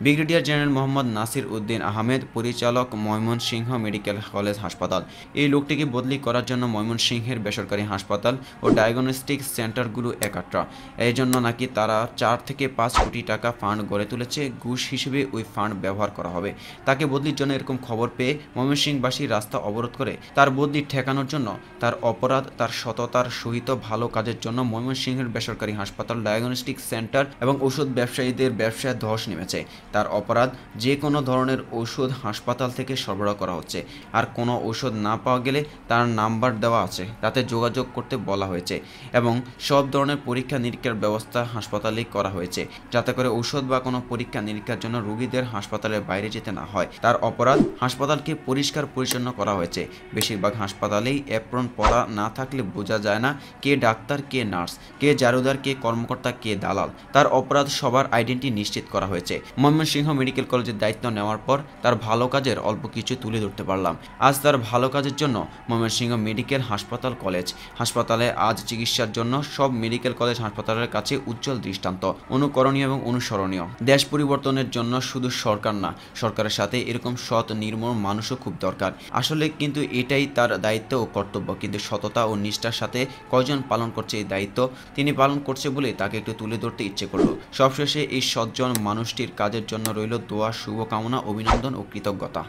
Brigadier general Mohammad Nasir Uddin Ahmed, পরিচালক, Mymensingh medical college হাসপাতাল। এই লোকটিকে বদলি করার জন্য ময়মনসিংহের বেসরকারি হাসপাতাল ও ডায়াগনস্টিক সেন্টারগুলো একাট্রা। এই জন্য নাকি তারা 4 থেকে 5 কোটি টাকা ফান্ড গড়ে তুলেছে, ঘুষ হিসেবে ওই ফান্ড ব্যবহার করা হবে। তাকে বদলির জন্য এরকম খবর পেয়ে ময়মনসিংহবাসী রাস্তা অবরোধ করে তার বদলি ঠেকানোর জন্য তার অপরাধ, তার সততার সহিত ভালো কাজের জন্য ময়মনসিংহের বেসরকারি হাসপাতাল, ডায়াগনস্টিক সেন্টার এবং ওষুধ ব্যবসায়ীদের ব্যবসায় ধস নেমেছে। তার অপরাধ, যে কোনো ধরনের ওষুধ হাসপাতাল থেকে সরবরাহ করা হচ্ছে, আর কোনো ওষুধ না পাওয়া গেলে তার নাম্বার দেওয়া আছে, তাতে যোগাযোগ করতে বলা হয়েছে এবং সব ধরনের পরীক্ষা নিরীক্ষার ব্যবস্থা হাসপাতালেই করা হয়েছে, যাতে করে ওষুধ বা কোনো পরীক্ষা নিরীক্ষার জন্য রোগীদের হাসপাতালের বাইরে যেতে না হয়। তার অপরাধ, হাসপাতালকে পরিষ্কার পরিচ্ছন্ন করা হয়েছে। বেশিরভাগ হাসপাতালেই অ্যাপ্রন পরা না থাকলে বোঝা যায় না কে ডাক্তার, কে নার্স, কে জারুদার, কে কর্মকর্তা, কে দালাল। তার অপরাধ, সবার আইডেন্টি নিশ্চিত করা হয়েছে। ময়মনসিংহ মেডিকেল কলেজের দায়িত্ব নেওয়ার পর তার ভালো কাজের অল্প কিছু তুলে ধরতে পারলাম। আজ তার ভালো কাজের জন্য ময়মনসিংহ মেডিকেল হাসপাতালে আজ চিকিৎসার জন্য সব মেডিকেল কলেজ হাসপাতালের কাছে উজ্জ্বল দৃষ্টান্ত, অনুকরণীয় এবং অনুসরণীয়। দেশ পরিবর্তনের জন্য শুধু সরকার না, সরকারের সাথে এরকম সৎ নির্মম মানুষও খুব দরকার। আসলে কিন্তু এটাই তার দায়িত্ব ও কর্তব্য, কিন্তু সততা ও নিষ্ঠার সাথে কয়জন পালন করছে এই দায়িত্ব, তিনি পালন করছে বলে তাকে একটু তুলে ধরতে ইচ্ছে করলো। সবশেষে এই সজ্জন মানুষটির কাজের জন্য রইল দোয়া, শুভকামনা, অভিনন্দন ও কৃতজ্ঞতা।